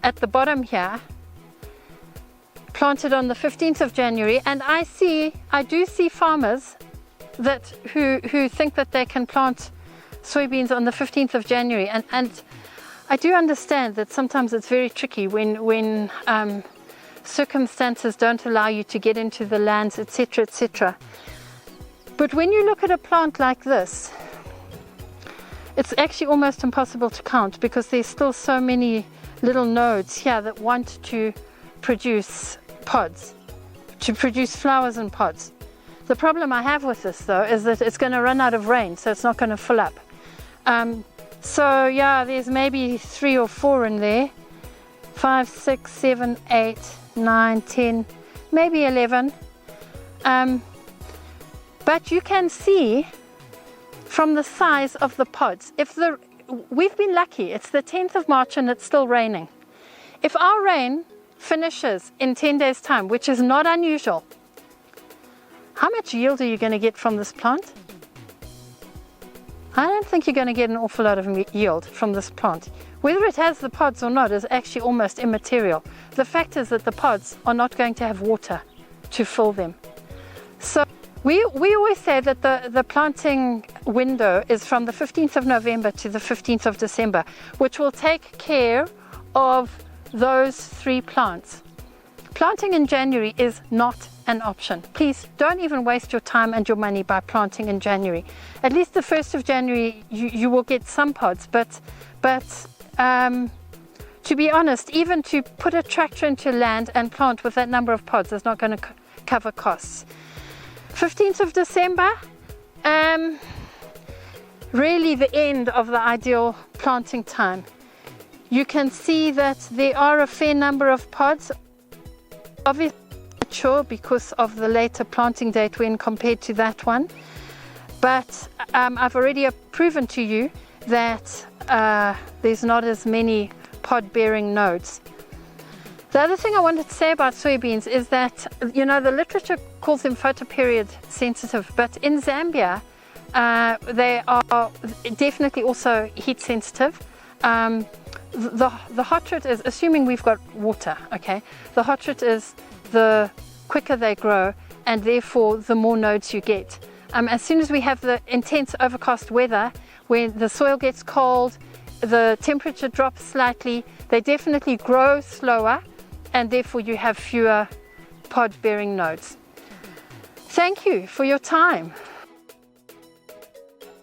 at the bottom here, planted on the 15th of January, and I do see farmers who think that they can plant soybeans on the 15th of January, and I do understand that sometimes it's very tricky when circumstances don't allow you to get into the lands, etc., etc. But when you look at a plant like this, it's actually almost impossible to count, because there's still so many little nodes here that want to produce pods, to produce flowers and pods. The problem I have with this though is that it's going to run out of rain, so it's not going to fill up. So yeah, there's maybe 3 or 4 in there, 5, 6, 7, 8, 9, 10, maybe 11. But you can see from the size of the pods, we've been lucky, it's the 10th of March and it's still raining. If our rain finishes in 10 days time, which is not unusual, how much yield are you going to get from this plant? I don't think you're going to get an awful lot of yield from this plant. Whether it has the pods or not is actually almost immaterial. The fact is that the pods are not going to have water to fill them. So we always say that the planting window is from the 15th of November to the 15th of December, which will take care of those 3 plants. Planting in January is not an option. Please don't even waste your time and your money by planting in January. At least the 1st of January you will get some pods, but to be honest, even to put a tractor into land and plant with that number of pods is not going to cover costs. 15th of December, really the end of the ideal planting time. You can see that there are a fair number of pods, obviously mature because of the later planting date when compared to that one, but I've already proven to you that there's not as many pod bearing nodes. The other thing I wanted to say about soybeans is that, you know, the literature calls them photoperiod sensitive, but in Zambia they are definitely also heat sensitive. The hot root is, assuming we've got water, okay, the hot root is the quicker they grow, and therefore the more nodes you get. As soon as we have the intense overcast weather, when the soil gets cold, the temperature drops slightly, they definitely grow slower, and therefore you have fewer pod bearing nodes. Thank you for your time.